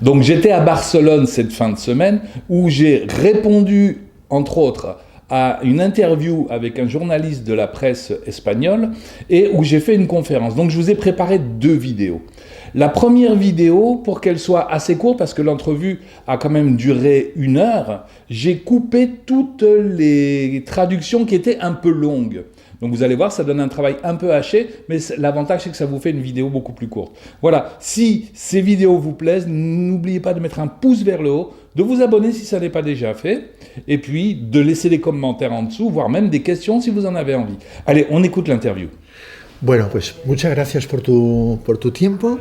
Donc j'étais à Barcelone cette fin de semaine où j'ai répondu, entre autres, à une interview avec un journaliste de la presse espagnole et où j'ai fait une conférence. Donc je vous ai préparé 2 vidéos. La première vidéo, pour qu'elle soit assez courte, parce que l'entrevue a quand même duré 1 heure, j'ai coupé toutes les traductions qui étaient un peu longues. Donc vous allez voir, ça donne un travail un peu haché, mais l'avantage c'est que ça vous fait une vidéo beaucoup plus courte. Voilà, si ces vidéos vous plaisent, n'oubliez pas de mettre un pouce vers le haut, de vous abonner si ça n'est pas déjà fait, et puis de laisser des commentaires en dessous, voire même des questions si vous en avez envie. Allez, on écoute l'interview. Bueno, pues muchas gracias por tu tiempo.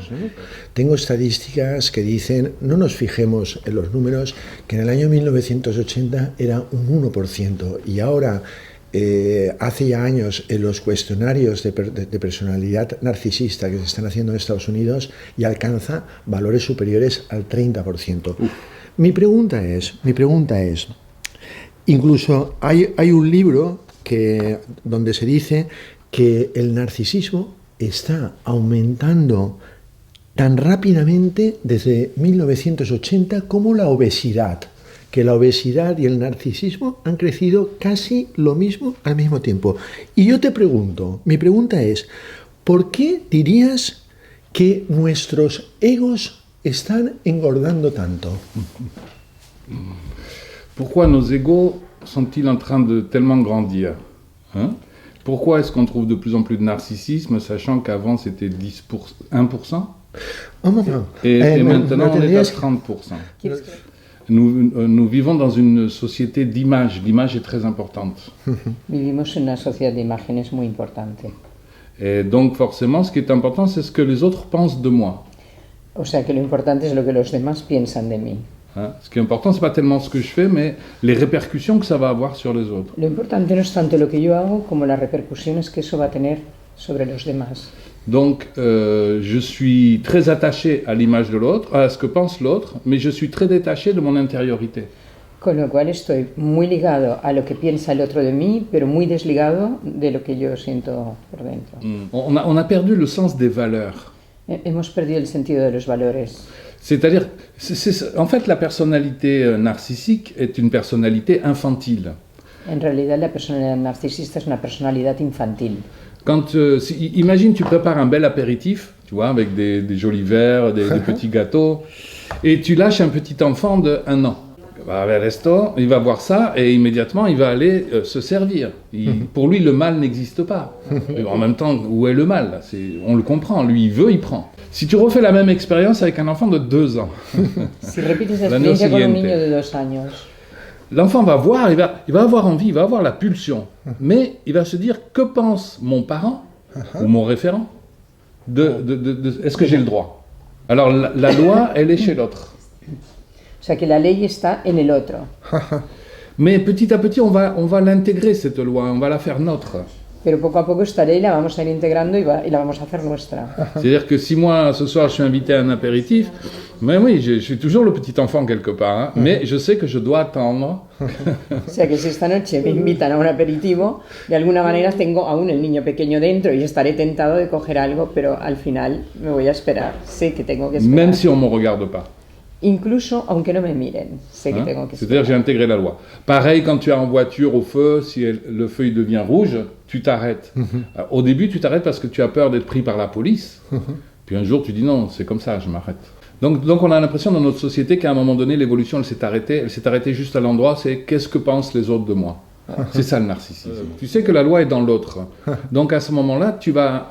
Tengo estadísticas que dicen, no nos fijemos en los números, que en el año 1980 era un 1% y ahora, hace ya años, en los cuestionarios de personalidad narcisista que se están haciendo en Estados Unidos y alcanza valores superiores al 30%. Mi pregunta es, incluso hay un libro donde se dice que el narcisismo está aumentando tan rápidamente desde 1980 como la obesidad, que la obesidad y el narcisismo han crecido casi lo mismo al mismo tiempo. Y yo te pregunto, mi pregunta es, ¿por qué dirías que nuestros egos están engordando tanto? Pourquoi nos égos sont-ils en train de tellement grandir, hein? Pourquoi est-ce qu'on trouve de plus en plus de narcissisme, sachant qu'avant c'était 1% et maintenant on est à 30%. Nous vivons dans une société d'image. L'image est très importante. Vivimos en una sociedad de imágenes muy importante. Et donc forcément, ce qui est important, c'est ce que les autres pensent de moi. O sea que lo importante es lo que los demás piensan de mí. Hein? Ce qui est important, c'est pas tellement ce que je fais, mais les répercussions que ça va avoir sur les autres. Lo importante no es tanto lo que yo hago como las repercusiones que eso va a tener sobre los demás. Donc, je suis très attaché à l'image de l'autre, à ce que pense l'autre, mais je suis très détaché de mon intériorité. Con lo cual estoy muy ligado a lo que piensa el otro de mí, pero muy desligado de lo que yo siento por dentro. On a perdu le sens des valeurs. Hemos perdido el sentido de los valores. C'est-à-dire, en fait, la personnalité narcissique est une personnalité infantile. En realidad, la personalidad narcisista es una personalidad infantil. Quand, imagine, tu prépares un bel apéritif, tu vois, avec des jolis verres, des petits gâteaux, et tu lâches un petit enfant de 1 an. Il va aller au resto, il va voir ça, et immédiatement, il va aller se servir. Pour lui, le mal n'existe pas. En même temps, où est le mal? On le comprend, lui, il veut, il prend. Si tu refais la même expérience avec un enfant de 2 ans, si repites esa experiencia con un niño de 2 años, l'enfant va voir, il va avoir envie, il va avoir la pulsion, mais il va se dire, que pense mon parent ou mon référent est-ce que j'ai le droit? Alors la loi, elle est chez l'autre. O sea que la ley está en el otro. Mais petit à petit, on va l'intégrer, cette loi, on va la faire nôtre. Pero poco a poco esta ley la vamos a ir integrando y la vamos a hacer nuestra. C'est-à-dire que si moi, ce soir, je suis invité à un apéritif, mais oui, je suis toujours le petit enfant quelque part, hein, mais je sais que je dois attendre. O sea que si esta noche me invitan a un aperitivo, de alguna manera tengo aún el niño pequeño dentro y estaré tentado de coger algo, pero al final me voy a esperar. Sé que tengo que esperar. Même si on ne me regarde pas. Incluso aunque no me miren, sé que tengo que esperar. C'est-à-dire j'ai intégré la loi. Pareil, quand tu es en voiture au feu, si le feu il devient rouge, tu t'arrêtes. Au début, tu t'arrêtes parce que tu as peur d'être pris par la police. Puis un jour, tu dis non, c'est comme ça, je m'arrête. Donc on a l'impression dans notre société qu'à un moment donné, l'évolution, elle s'est arrêtée juste à l'endroit, c'est qu'est-ce que pensent les autres de moi. C'est ça le narcissisme. Tu sais que la loi est dans l'autre. Donc à ce moment-là, tu vas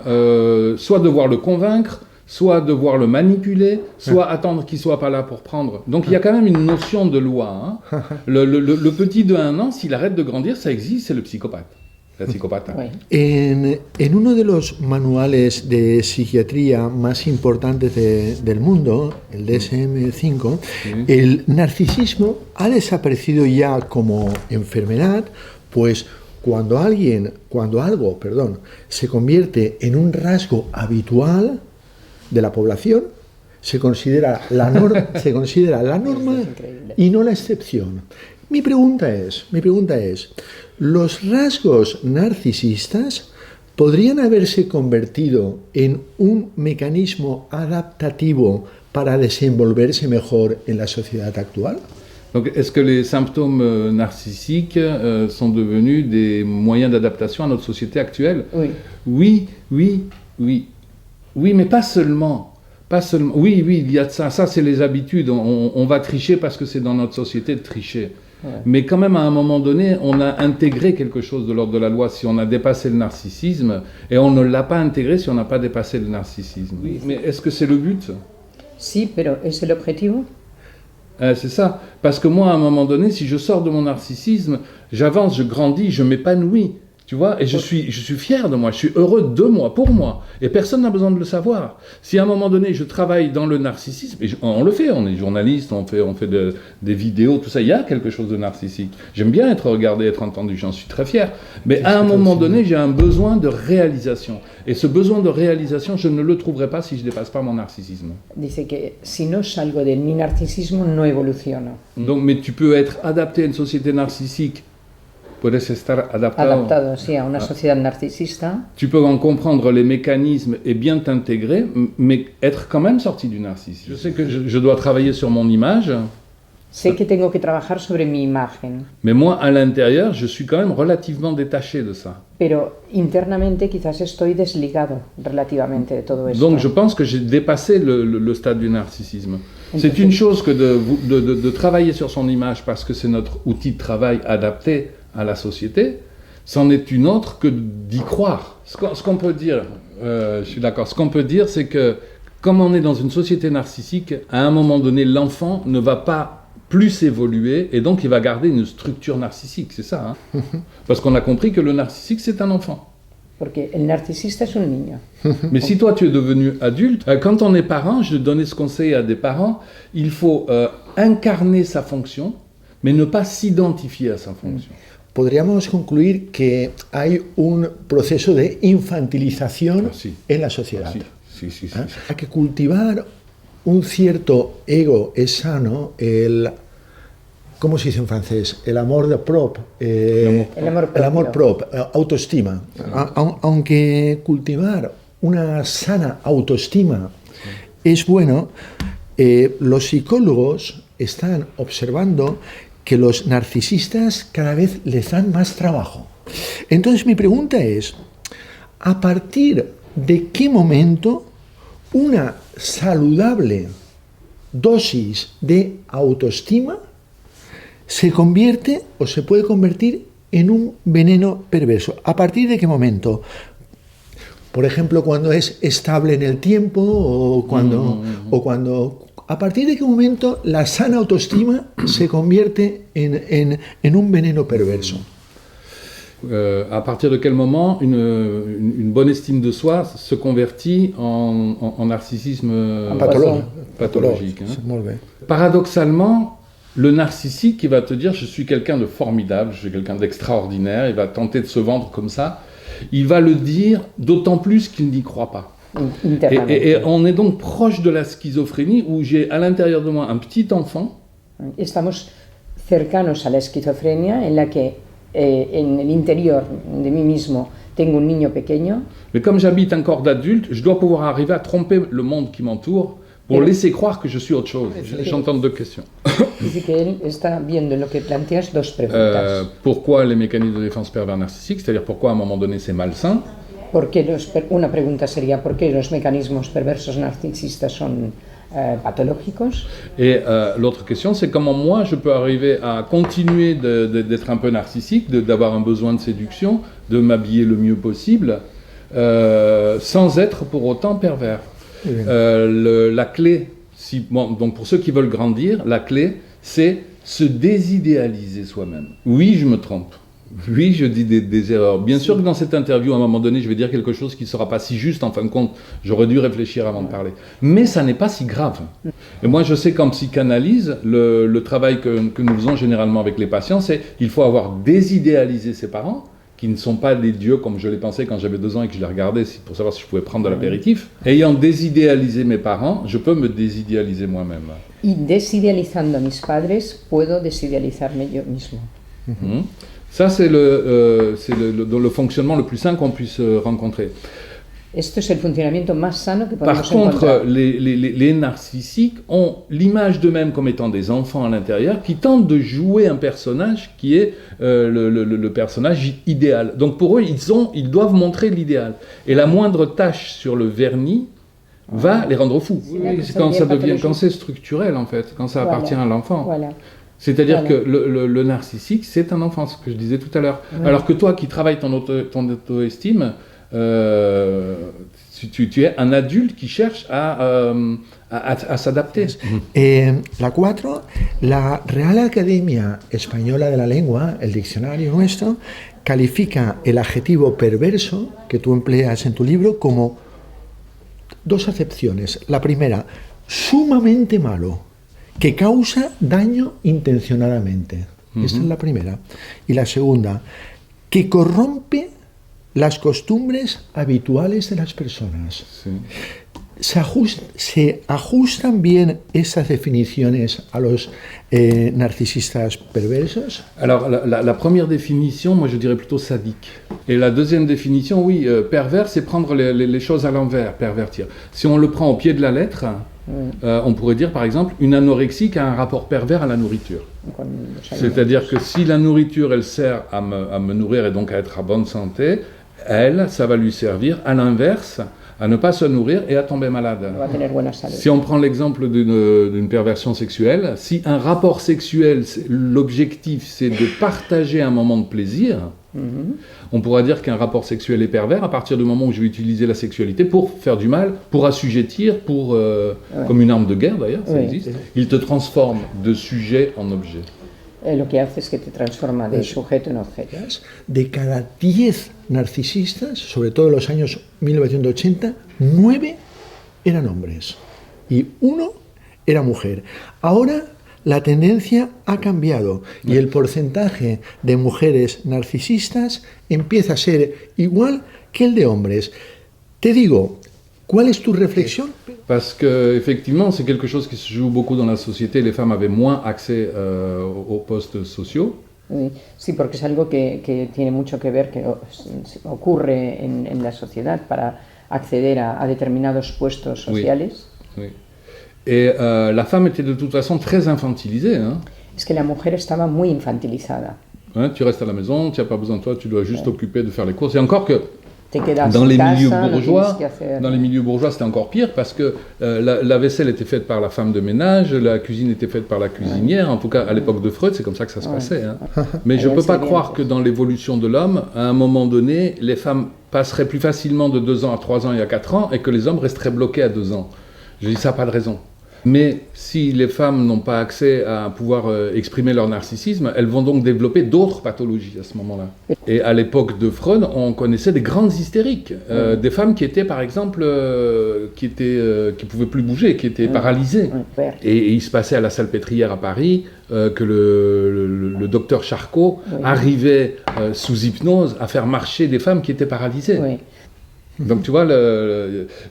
soit devoir le convaincre, soit devoir le manipuler, soit attendre qu'il soit pas là pour prendre. Donc il y a quand même une notion de loi. Hein. Le petit de 1 an, s'il arrête de grandir, ça existe, c'est le psychopathe. La psicopata. Oui. En uno de los manuales de psiquiatría más importantes del mundo, el DSM-5, el narcisismo ha desaparecido ya como enfermedad, pues cuando algo se convierte en un rasgo habitual de la población, se considera la norma y no la excepción. Mi pregunta es, ¿los rasgos narcisistas podrían haberse convertido en un mecanismo adaptativo para desenvolverse mejor en la sociedad actual? Donc, est-ce que les symptômes narcissiques sont devenus des moyens d'adaptation à notre société actuelle? Oui. Oui, oui, oui. Oui, mais pas seulement. Pas seulement. Oui, oui, il y a de ça. Ça, c'est les habitudes. On va tricher parce que c'est dans notre société de tricher. Ouais. Mais quand même, à un moment donné, on a intégré quelque chose de l'ordre de la loi si on a dépassé le narcissisme, et on ne l'a pas intégré si on n'a pas dépassé le narcissisme. Oui, mais est-ce que c'est le but? Sí, pero ¿es el objetivo? C'est ça. Parce que moi, à un moment donné, si je sors de mon narcissisme, j'avance, je grandis, je m'épanouis. Tu vois, et je suis fier de moi, je suis heureux de moi, pour moi. Et personne n'a besoin de le savoir. Si à un moment donné, je travaille dans le narcissisme, et on le fait, on est journaliste, on fait des vidéos, tout ça, il y a quelque chose de narcissique. J'aime bien être regardé, être entendu, j'en suis très fier. Mais à un moment donné, j'ai un besoin de réalisation. Et ce besoin de réalisation, je ne le trouverai pas si je ne dépasse pas mon narcissisme. Dice que si no salgo de mi narcisismo, no evoluciono. Donc, mais tu peux être adapté à une société narcissique. Puedes estar Adaptado, sí, a una sociedad narcisista. Tu peux en comprendre les mécanismes et bien t'intégrer, mais être quand même sorti du narcissisme. Je sais que je dois travailler sur mon image. Sé que tengo que trabajar sobre mi imagen. Mais moi, à l'intérieur, je suis quand même relativement détaché de ça. Pero internamente quizás estoy desligado relativamente de todo esto. Donc je pense que j'ai dépassé le stade du narcissisme. C'est une chose que de travailler sur son image parce que c'est notre outil de travail adapté à la société, c'en est une autre que d'y croire. Ce qu'on peut dire, je suis d'accord, ce qu'on peut dire, c'est que comme on est dans une société narcissique, à un moment donné, l'enfant ne va pas plus évoluer et donc il va garder une structure narcissique, c'est ça, hein. Parce qu'on a compris que le narcissique, c'est un enfant. Porque el narcisista es un niño. Mais si toi tu es devenu adulte, quand on est parent, je donnais ce conseil à des parents, il faut incarner sa fonction, mais ne pas s'identifier à sa fonction. Podríamos concluir que hay un proceso de infantilización en la sociedad. Sí. Hay que cultivar un cierto ego es sano, ¿cómo se dice en francés? El amor de propre, el amor propre, autoestima. Aunque cultivar una sana autoestima es bueno, los psicólogos están observando que los narcisistas cada vez les dan más trabajo. Entonces mi pregunta es, ¿a partir de qué momento una saludable dosis de autoestima se convierte o se puede convertir en un veneno perverso? ¿A partir de qué momento? Por ejemplo, cuando es estable en el tiempo o cuando ¿a partir de qué momento la sana autoestima se convierte en un veneno perverso? À partir de quel moment une bonne estime de soi se convertit en narcissisme pathologique, hein. Paradoxalement, le narcissique qui va te dire « je suis quelqu'un de formidable, je suis quelqu'un d'extraordinaire », il va tenter de se vendre comme ça, il va le dire d'autant plus qu'il n'y croit pas. Et on est donc proche de la schizophrénie où j'ai à l'intérieur de moi un petit enfant. Estamos cercanos a la esquizofrenia en la que en el interior de mí mismo tengo un niño pequeño. Mais comme j'habite un corps d'adulte, je dois pouvoir arriver à tromper le monde qui m'entoure pour laisser croire que je suis autre chose. J'entends deux questions. Dice que él está viendo en lo que planteas dos preguntas. Pourquoi les mécanismes de défense pervers narcissiques, c'est-à-dire pourquoi à un moment donné c'est malsain. Una pregunta sería ¿por qué los mecanismos perversos narcisistas son patológicos? Et l'autre question, c'est comment moi je peux arriver à continuer d'être un peu narcissique, d'avoir un besoin de séduction, de m'habiller le mieux possible, sans être pour autant pervers. La clé, donc pour ceux qui veulent grandir, la clé, c'est se désidéaliser soi-même. Oui, je me trompe. Oui, je dis des erreurs. Bien sûr que dans cette interview, à un moment donné, je vais dire quelque chose qui ne sera pas si juste. En fin de compte, j'aurais dû réfléchir avant de parler. Mais ça n'est pas si grave. Et moi, je sais qu'en psychanalyse, le travail que nous faisons généralement avec les patients, c'est qu'il faut avoir désidéalisé ses parents, qui ne sont pas des dieux comme je les pensais quand j'avais 2 ans et que je les regardais pour savoir si je pouvais prendre de l'apéritif. Ayant désidéalisé mes parents, je peux me désidéaliser moi-même. Y desidealizando a mis padres, puedo desidealizarme yo mismo. Ça, c'est le fonctionnement le plus sain qu'on puisse rencontrer. Esto es el funcionamiento más sano que Par podemos contre, encontrar. les narcissiques ont l'image d'eux-mêmes comme étant des enfants à l'intérieur qui tentent de jouer un personnage qui est le personnage idéal. Donc pour eux, ils doivent montrer l'idéal. Et la moindre tache sur le vernis va les rendre fous. Oui, c'est quand ça devient, quand c'est structurel en fait, quand ça appartient à l'enfant. Voilà. C'est-à-dire Voilà. que le narcissique, c'est un enfant, ce que je disais tout à l'heure. Ouais. Alors que toi qui travailles ton auto-estime, tu es un adulte qui cherche à s'adapter. La 4, la Real Academia Española de la Lengua, el diccionario nuestro, califica el adjetivo perverso que tú empleas en tu libro como 2 acepciones. La primera, sumamente malo, que causa daño intencionadamente. Esta es la primera. Y la segunda, que corrompe las costumbres habituales de las personas. Sí. ¿Se ajustan bien estas definiciones a los narcisistas perversos? Alors, la première définition, moi je dirais plutôt sadique. Et la deuxième définition, oui, pervers, c'est prendre les choses à l'envers, pervertir. Si on le prend au pied de la lettre, on pourrait dire par exemple, une anorexique a un rapport pervers à la nourriture. C'est-à-dire que si la nourriture, elle sert à me nourrir et donc à être à bonne santé, elle, ça va lui servir à l'inverse, à ne pas se nourrir et à tomber malade. Si on prend l'exemple d'une perversion sexuelle, si un rapport sexuel, l'objectif c'est de partager un moment de plaisir, on pourra dire qu'un rapport sexuel est pervers à partir du moment où je vais utiliser la sexualité pour faire du mal, pour assujettir, comme une arme de guerre d'ailleurs, ça existe. Il te transforme de sujet en objet. Lo que hace es que te transforma de sujeto en objeto. De cada 10 narcisistas, sobre todo en los años 1980, 9 eran hombres y 1 era mujer. Ahora la tendencia ha cambiado y el porcentaje de mujeres narcisistas empieza a ser igual que el de hombres. Te digo, ¿cuál es tu reflexión? Parce qu'effectivement, c'est quelque chose qui se joue beaucoup dans la société. Les femmes avaient moins accès aux postes sociaux. Sí, porque es algo que tiene mucho que ver, que ocurre en la sociedad para acceder a determinados puestos sociales. Oui, oui. Et la femme était de toute façon très infantilisée. Hein. Es que la mujer estaba muy infantilizada. Hein, tu restes à la maison, tu n'as pas besoin de toi, tu dois juste t'occuper de faire les courses. Et encore que dans les milieux bourgeois, c'était encore pire parce que la vaisselle était faite par la femme de ménage, la cuisine était faite par la cuisinière. En tout cas, à l'époque de Freud, c'est comme ça que ça se passait. Hein. Mais je ne peux pas croire que dans l'évolution de l'homme, à un moment donné, les femmes passeraient plus facilement de 2 ans à 3 ans et à 4 ans et que les hommes resteraient bloqués à 2 ans. Je dis ça, pas de raison. Mais si les femmes n'ont pas accès à pouvoir exprimer leur narcissisme, elles vont donc développer d'autres pathologies à ce moment-là. Et à l'époque de Freud, on connaissait des grandes hystériques, des femmes qui étaient par exemple, qui pouvaient plus bouger, qui étaient paralysées. Et il se passait à la Salpêtrière à Paris que le docteur Charcot arrivait sous hypnose à faire marcher des femmes qui étaient paralysées. Donc tu vois,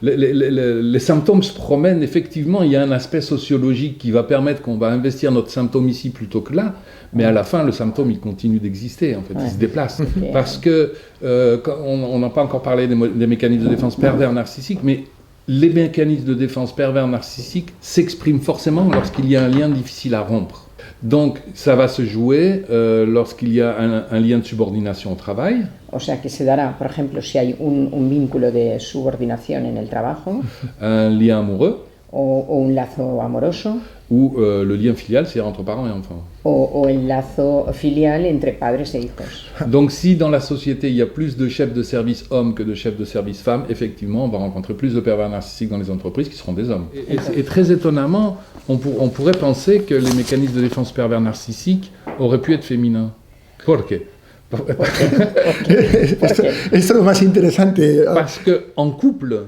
les symptômes se promènent, effectivement, il y a un aspect sociologique qui va permettre qu'on va investir notre symptôme ici plutôt que là, mais à la fin, le symptôme, il continue d'exister, en fait, il se déplace. Parce que, on n'a pas encore parlé des mécanismes de défense pervers narcissiques, mais les mécanismes de défense pervers narcissiques s'expriment forcément lorsqu'il y a un lien difficile à rompre. Donc, ça va se jouer lorsqu'il y a un lien de subordination au travail. O sea, que se dará, por ejemplo, si hay un vínculo de subordinación en el trabajo. Un lien amoureux. O un lazo amoroso. Ou le lien filial, c'est entre parents et enfants. O el lazo filial entre padres e hijos. Donc, si dans la société, il y a plus de chefs de service hommes que de chefs de service femmes, effectivement, on va rencontrer plus de pervers narcissiques dans les entreprises qui seront des hommes. Et très étonnamment, on pourrait penser que les mécanismes de défense pervers narcissiques auraient pu être féminins. ¿Por qué? Esto es lo más interesante. Parce qu'en couple,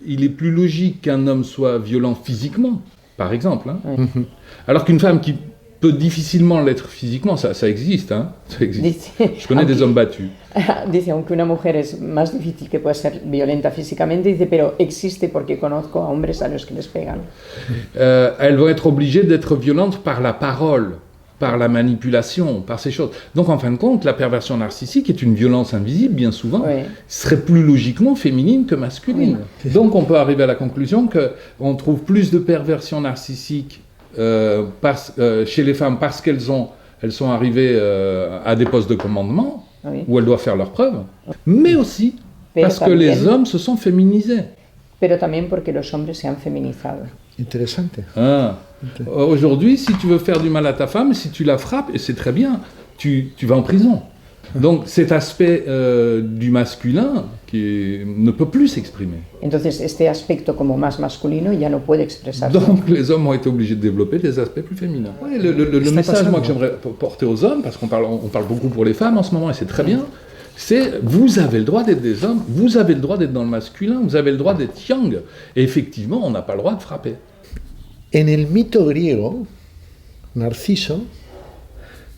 il est plus logique qu'un homme soit violent physiquement, par exemple. Hein. Alors qu'une femme qui peut difficilement l'être physiquement, ça existe. Hein. Ça existe. Je connais des hommes battus. Dice, aunque una mujer es más difícil que pueda ser violenta físicamente, dice, pero existe porque conozco a hombres a los que les pegan. Elles vont être obligées d'être violentes par la parole. par la manipulation, par ces choses. Donc en fin de compte, la perversion narcissique est une violence invisible, bien souvent, serait plus logiquement féminine que masculine. Donc on peut arriver à la conclusion qu'on trouve plus de perversion narcissique chez les femmes parce qu'elles sont arrivées à des postes de commandement, où elles doivent faire leurs preuves, mais aussi parce que les hommes se sont féminisés. Pero también porque los hombres se han feminizado. Interesante. Aujourd'hui, si tu veux faire du mal à ta femme, si tu la frappes, et c'est très bien, tu vas en prison. Donc cet aspect du masculin ne peut plus s'exprimer. Entonces este aspecto como más masculino ya no puede expresarse. Donc les hommes ont été obligés de développer des aspects plus féminins. Ouais, le message moi, que j'aimerais porter aux hommes, parce qu'on parle beaucoup pour les femmes en ce moment, et c'est très bien, c'est vous avez le droit d'être des hommes, vous avez le droit d'être dans le masculin, vous avez le droit d'être yang. Et effectivement, on n'a pas le droit de frapper. En el mito griego, Narciso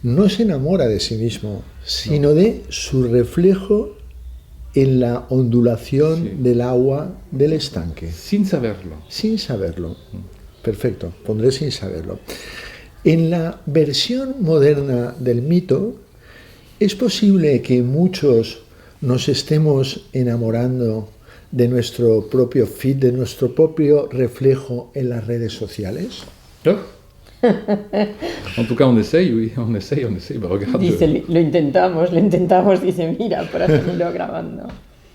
no se enamora de sí mismo, sino de su reflejo en la ondulación del agua del estanque. Sin saberlo. Sin saberlo. Perfecto, pondré sin saberlo. En la versión moderna del mito, es posible que muchos nos estemos enamorando de nuestro propio feed, de nuestro propio reflejo en las redes sociales. En tout cas, on essaye, oui, on essaye. Bah, regarde. Dice, lo intentamos, dice, mira, para seguirlo grabando.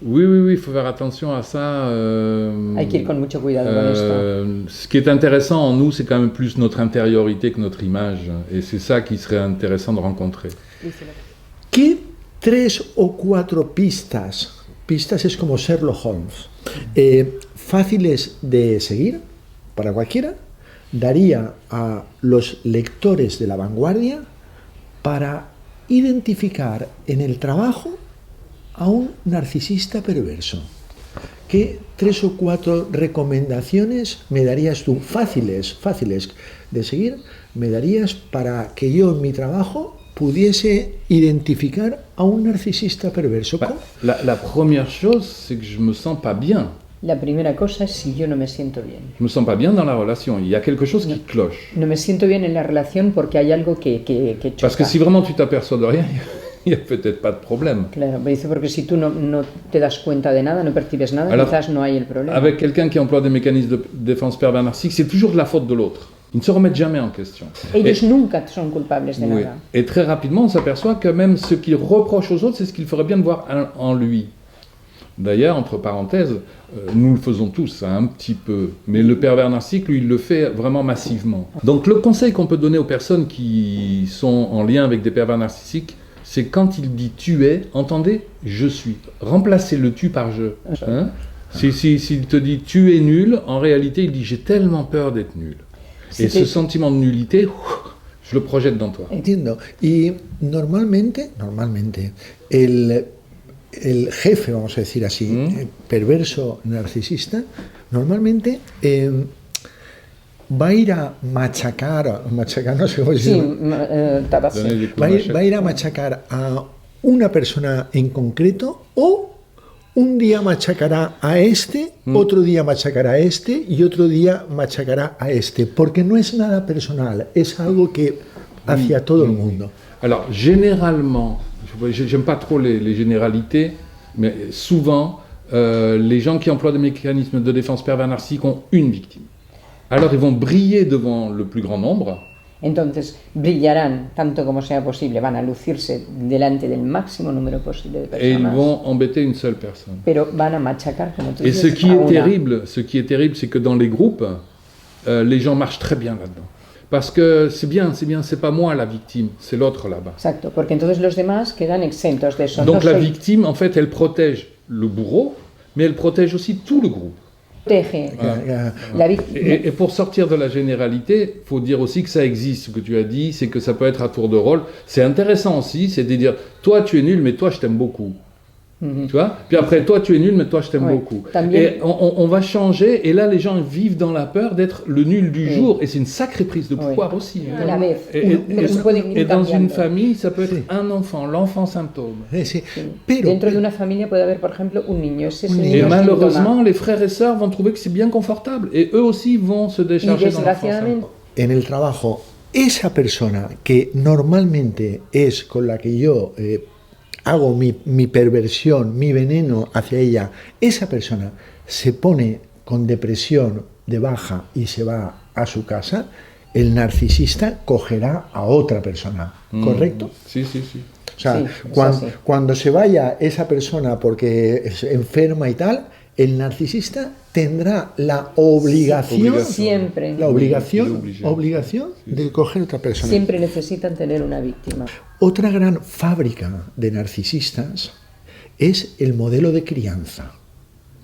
Oui, il faut faire attention à ça. Hay que ir con mucho cuidado con esto. Ce qui est intéressant en nous, c'est quand même plus notre intériorité que notre image. Et c'est ça qui serait intéressant de rencontrer. ¿Qué 3 o 4 pistas es como Sherlock Holmes, fáciles de seguir para cualquiera, daría a los lectores de La Vanguardia para identificar en el trabajo a un narcisista perverso? ¿Qué 3 o 4 recomendaciones me darías tú, fáciles de seguir, me darías para que yo en mi trabajo pudiese identificar a un narcisista perverso? La première chose, c'est que je me sens pas bien. La primera cosa es si yo no me siento bien. Je me sens pas bien dans la relation. Il y a quelque chose qui cloche. No me siento bien en la relación porque hay algo que choca. Parce que si vraiment tu t'aperçois de rien, il y a peut-être pas de problème. Claro, me dice porque si tú no te das cuenta de nada, no percibes nada, alors, quizás no hay el problema. Avec quelqu'un qui emploie des mécanismes de défense pervers narcissique, c'est toujours de la faute de l'autre. Ils ne se remettent jamais en question. Ellos nunca son culpables de nada. Et très rapidement, on s'aperçoit que même ce qu'il reproche aux autres, c'est ce qu'il ferait bien de voir en lui. D'ailleurs, entre parenthèses, nous le faisons tous, un petit peu. Mais le pervers narcissique, lui, il le fait vraiment massivement. Donc le conseil qu'on peut donner aux personnes qui sont en lien avec des pervers narcissiques, c'est quand il dit « tu es », entendez « je suis ». Remplacez le « tu » par « je ». Hein? S'il te dit « tu es nul », en réalité, il dit « j'ai tellement peur d'être nul ». Et ce sentiment de nullité, je le projette dans toi. Entiendo. Y normalmente el jefe, vamos a decir así, perverso narcisista, normalmente va a ir a machacar, no sé cómo decirlo. Va a ir a machacar a una persona en concreto, o un día machacará a este, otro día machacará a este y otro día machacará a este, porque no es nada personal, es algo que hacia todo el mundo. Alors, généralement, j'aime pas trop les généralités, mais souvent, les gens qui emploient des mécanismes de défense pervers narcissiques ont une victime. Alors, ils vont briller devant le plus grand nombre. Entonces, brillarán tanto como sea posible, van a lucirse delante del máximo número posible de personas. Et ils vont embêter une seule personne. Pero van a machacar, como tú dices, a una. Ce qui est terrible, c'est que dans les groupes, les gens marchent très bien là-dedans. Parce que c'est bien, c'est pas moi la victime, c'est l'autre là-bas. Exacto, porque entonces los demás quedan exentos de eso. Donc la victime, en fait, elle protège le bourreau, mais elle protège aussi tout le groupe. Et pour sortir de la généralité, il faut dire aussi que ça existe, ce que tu as dit, c'est que ça peut être à tour de rôle. C'est intéressant aussi, c'est de dire, toi tu es nul, mais toi je t'aime beaucoup. Tu vois? Puis après, toi tu es nul, mais toi je t'aime beaucoup. Et on va changer, et là les gens vivent dans la peur d'être le nul du jour, et c'est une sacrée prise de pouvoir aussi. Hein. Et dans une famille, ça peut être un enfant, l'enfant symptôme. Dentro de una familia puede haber, por ejemplo, un niño. Et malheureusement, les frères et sœurs vont trouver que c'est bien confortable, et eux aussi vont se décharger dans l'enfant symptôme. En el trabajo, esa persona que normalmente es con la que yo hago mi perversión, mi veneno hacia ella, esa persona se pone con depresión de baja y se va a su casa, el narcisista cogerá a otra persona, ¿correcto? Sí, sí, sí. O sea, Sí, cuando se vaya esa persona porque es enferma y tal, el narcisista tendrá la obligación, Siempre. la obligación Sí. de coger a otra persona. Siempre necesitan tener una víctima. Otra gran fábrica de narcisistas es el modelo de crianza.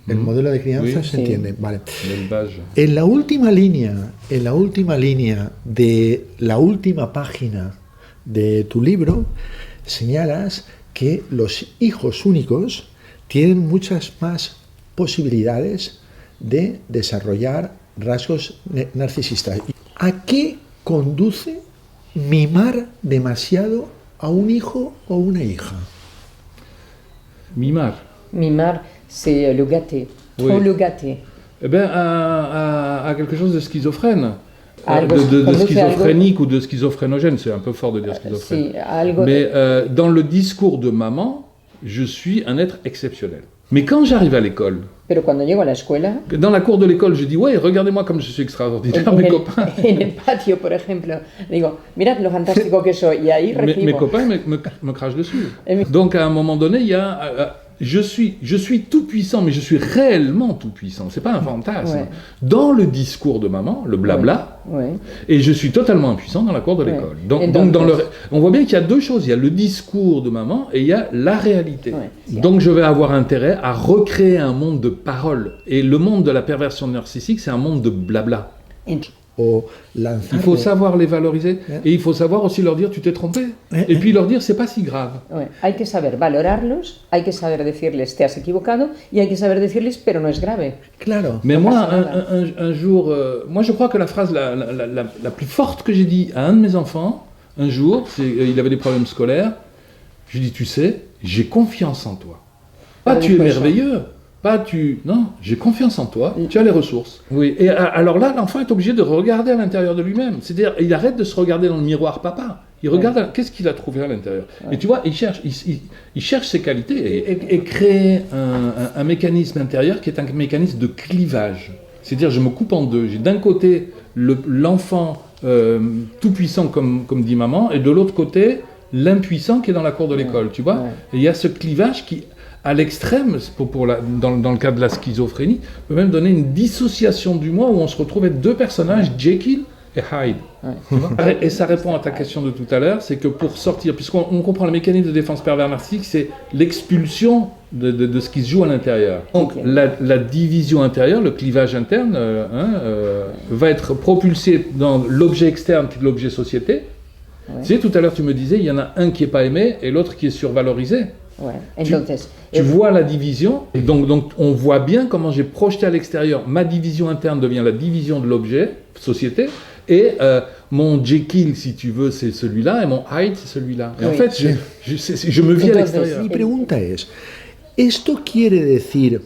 El modelo de crianza Sí. se entiende, vale. L'élevage. En la última línea de la última página de tu libro, señalas que los hijos únicos tienen muchas más posibilidades de desarrollar rasgos narcisistas. ¿A qué conduce mimar demasiado a un hijo o una hija? Mimar. Mimar, c'est le gâter. Oui. Trop le gâter. Eh ben, à quelque chose de schizophrène. Algo- De conduce schizophrénique ou de schizophrénogène, c'est un peu fort de dire schizophrène. Sí, algo Mais dans le discours de maman, je suis un être exceptionnel. Mais quand j'arrive à l'école, Pero cuando llego a la escuela, dans la cour de l'école, je dis ouais, regardez-moi comme je suis extraordinaire, mes copains. en el patio, por ejemplo, digo, mirad lo fantástico que soy. Y ahí Mes recibo. copains me crachent dessus. Et- Donc à un moment donné, il y a je suis tout puissant, mais je suis réellement tout puissant. C'est pas un fantasme. Ouais. Dans le discours de maman, le blabla, Ouais. et je suis totalement impuissant dans la cour de Ouais. l'école. Et Donc, donc, on voit bien qu'il y a deux choses. Il y a le discours de maman et il y a la réalité. Ouais. Donc je vais avoir intérêt à recréer un monde de paroles. Et le monde de la perversion narcissique, c'est un monde de blabla. En- O Il lanzarle- faut savoir les valoriser. Ouais. Et il faut savoir aussi leur dire tu t'es trompé. Ouais. Et puis leur dire c'est pas si grave. Ouais. Hay que saber valorarlos, hay que saber decirles te has equivocado y hay que saber decirles pero no es grave. Claro. Mais No moi, pasa nada. un jour, moi je crois que la phrase la plus forte que j'ai dit à un de mes enfants, un jour, il avait des problèmes scolaires, je lui ai dit, tu sais, j'ai confiance en toi. Pas Ah, tu es oui, merveilleux, pas tu... Non, j'ai confiance en toi, tu as les ressources. Oui. Et alors là, l'enfant est obligé de regarder à l'intérieur de lui-même. C'est-à-dire, il arrête de se regarder dans le miroir papa. Il regarde qu'est-ce qu'il a trouvé à l'intérieur. Et tu vois, il cherche ses qualités et crée un mécanisme intérieur qui est un mécanisme de clivage. C'est-à-dire, je me coupe en deux. J'ai d'un côté l'enfant tout puissant, comme dit maman, et de l'autre côté, l'impuissant qui est dans la cour de l'école, tu vois. Ouais. Et il y a ce clivage qui, à l'extrême, dans le cas de la schizophrénie, peut même donner une dissociation du moi où on se retrouve être deux personnages, Jekyll et Hyde. Ouais. Tu vois. Et ça répond à ta question de tout à l'heure, c'est que pour sortir, puisqu'on comprend le mécanisme de défense pervers narcissique, c'est l'expulsion de ce qui se joue à l'intérieur. Donc Ok. la division intérieure, le clivage interne, va être propulsé dans l'objet externe qui est l'objet société. Ouais. Tu sais, tout à l'heure tu me disais, il y en a un qui n'est pas aimé et l'autre qui est survalorisé. Ouais. Entonces, Tu vois la division, et donc on voit bien comment j'ai projeté à l'extérieur, ma division interne devient la division de l'objet, société, et mon Jekyll, si tu veux, c'est celui-là, et mon Hyde, c'est celui-là. Et en Oui. fait, je me vis à Entonces, l'extérieur. Mi pregunta es, ¿esto quiere decir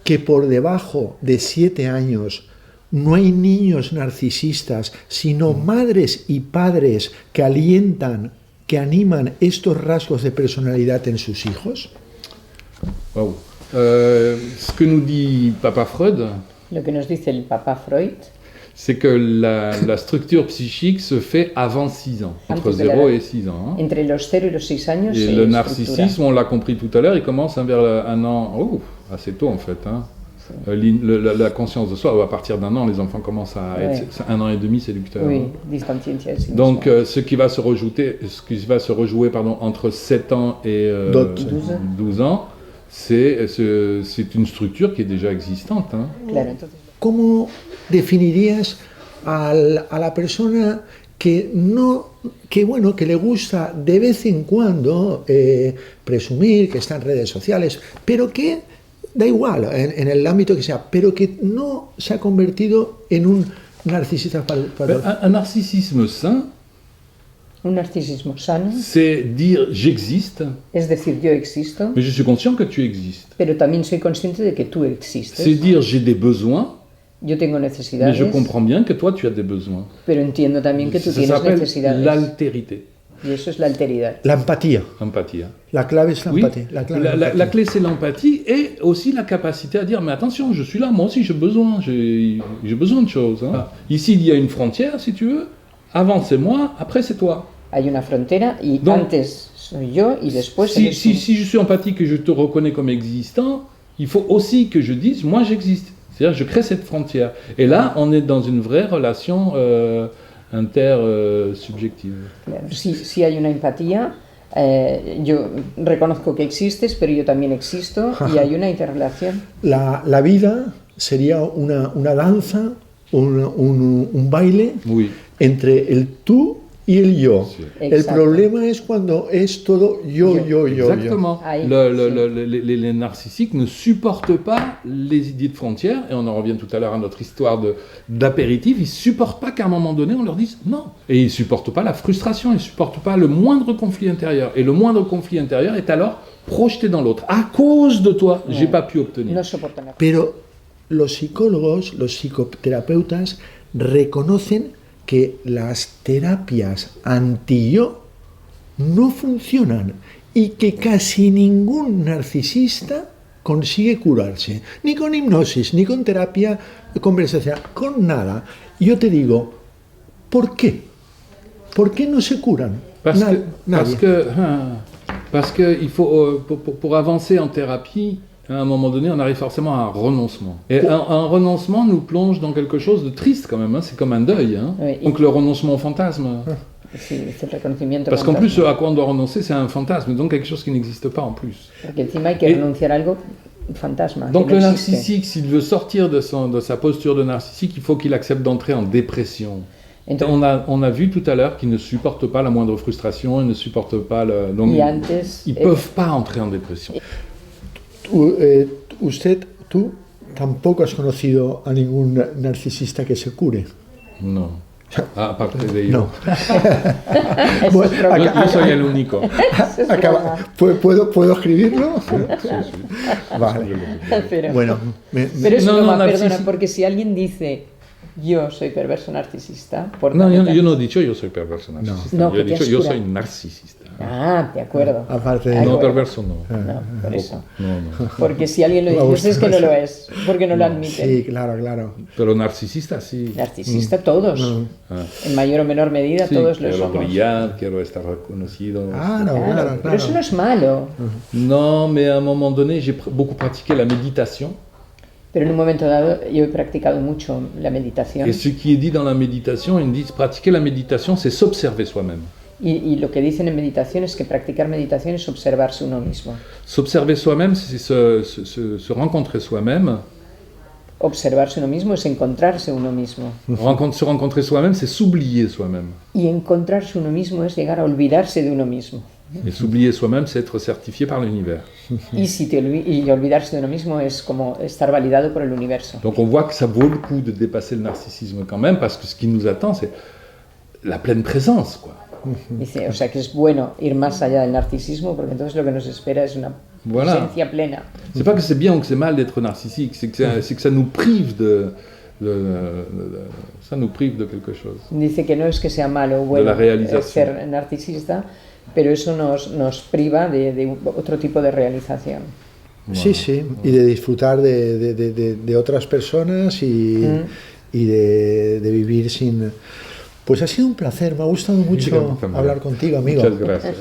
que por debajo de 7 años no hay niños narcisistas, sino madres y padres que alientan, que animan estos rasgos de personalidad en sus hijos? Wow. Ce que nous dit Papa Freud, lo que nos dice el papá Freud, c'est que la structure psychique se fait avant 6 ans, entre Antes de la 0 edad. et 6 ans. hein. entre los 0 y los 6 años Et se le estructura. narcissisme, on l'a compris tout à l'heure, il commence vers un an, assez tôt en fait. Hein. La conscience de soi, à partir d'un an, les enfants commencent à Ouais. être 1 an et demi séducteurs. Oui, hein. disconciencia de sí mismo. Donc ce qui va se rejouer entre 7 ans et 12 ans, c'est une structure qui est déjà existante. Hein. Claro, entonces, ¿Cómo definirías a la persona que que le gusta de vez en cuando presumir que está en redes sociales, pero que da igual en el ámbito que sea, pero que no se ha convertido en un narcisista Un narcissisme sain, un narcisismo sano c'est dire j'existe, es decir, yo existo, mais je suis conscient que tu existes. pero también soy consciente de que tú C'est existes. dire j'ai des besoins, Yo tengo Mais necesidades, je comprends bien que toi, tu as des besoins. pero entiendo también que tú Ça tienes s'appelle necesidades. l'altérité, Y eso es la alteridad. La empatía. empathie. La clave es la Oui, empatía. La clave es la la empatía. clé c'est l'empathie et aussi la capacité à dire mais attention, je suis là, moi aussi j'ai besoin de choses. Hein. Ici il y a une frontière si tu veux, avant c'est moi, après c'est toi. Hay una frontera y Donc, antes soy yo y después Si, eres tú. si je suis empathique et je te reconnais comme existant, il faut aussi que je dise moi j'existe. C'est-à-dire je crée cette frontière. Et là on est dans une vraie relation intersubjective. Claro, sí hay una empatía, yo reconozco que existes, pero yo también existo y hay una interrelación. La vida sería una danza, un baile Oui. entre el tú y el yo. Sí. El Exacto. problema es cuando es todo yo. Exactement. Ahí, Les narcissiques ne supportent pas les idées de frontières, et on en revient tout à l'heure à notre histoire d'apéritif, ils ne supportent pas qu'à un moment donné on leur dise non. Et ils ne supportent pas la frustration, ils ne supportent pas le moindre conflit intérieur. Et le moindre conflit intérieur est alors projeté dans l'autre. À cause de toi, j'ai pas pu obtenir. No soporto nada. Pero los psicólogos, los psicoterapeutas reconocen que las terapias anti-yo no funcionan y que casi ningún narcisista consigue curarse, ni con hipnosis, ni con terapia conversacional, con nada. Yo te digo, ¿por qué? ¿Por qué no se curan? Parce que il faut, pour avancer en thérapie, à un moment donné, on arrive forcément à un renoncement. Et un renoncement nous plonge dans quelque chose de triste quand même, hein. C'est comme un deuil. Hein. Oui. Donc le renoncement au fantasme. Sí, es el reconocimiento. Parce qu'en plus, ce fantasma. à quoi on doit renoncer, c'est un fantasme, donc quelque chose qui n'existe pas en plus. Porque encima hay que Et- renunciar a algo fantasma. Donc que le no existe. narcissique, s'il veut sortir de sa posture de narcissique, il faut qu'il accepte d'entrer en dépression. Entonces, On a vu tout à l'heure qu'ils ne supportent pas la moindre frustration, ils ne supportent pas le... Donc, y antes, ils ne peuvent pas entrer en dépression. Tú tampoco has conocido a ningún narcisista que se cure. No. Aparte de No. eso Bueno, es broma. Yo soy el único. Eso es Acaba- broma. ¿Puedo escribirlo? Vale. Pero, Bueno, pero es No, broma, no, perdona, narcisi- porque si alguien dice yo soy perverso narcisista, por No, tanto, yo no he dicho yo soy perverso narcisista. No, yo he que te dicho has yo curado. soy narcisista. Ah, de acuerdo. Aparte de- De No, acuerdo. perverso no. No, por eso. No. Porque si alguien lo dice, pues es que no lo es, porque no lo admiten. sí, claro. Pero narcisista sí. Narcisista todos, Ah. en mayor o menor medida Sí, todos lo quiero somos. brillar, quiero estar reconocido. Claro, pero eso no es malo. Non, mais à un moment donné, j'ai beaucoup pratiqué la méditation. Pero en un momento dado yo he practicado mucho la meditación Et ce qui est dit dans la méditation, ils disent pratiquer la méditation, c'est s'observer soi-même. y lo que dicen en meditación es que practicar meditación es observarse uno mismo. S'observer soi-même, c'est se rencontrer soi-même. Observarse uno mismo es encontrarse uno mismo. Se rencontrer soi-même, c'est s'oublier soi-même. Y encontrarse uno mismo es llegar a olvidarse de uno mismo. Et s'oublier soi-même, c'est être certifié par l'univers. Y olvidarse de uno mismo es como estar validado por el universo. Donc on voit que ça vaut le coup de dépasser le narcissisme quand même, parce que ce qui nous attend, c'est la pleine présence, quoi. Dice, o sea que es bueno ir más allá del narcisismo porque entonces lo que nos espera es una Voilà. presencia plena. C'est pas que c'est bien ou que c'est mal d'être narcissique, c'est que ça nous prive ça nous prive de quelque chose. Dice que no es que sea malo o bueno la realización. ser narcisista, pero eso nos priva de otro tipo de realización. Sí, y de disfrutar de otras personas y de vivir sin... Pues ha sido un placer, me ha gustado mucho hablar contigo, amigo. Muchas gracias.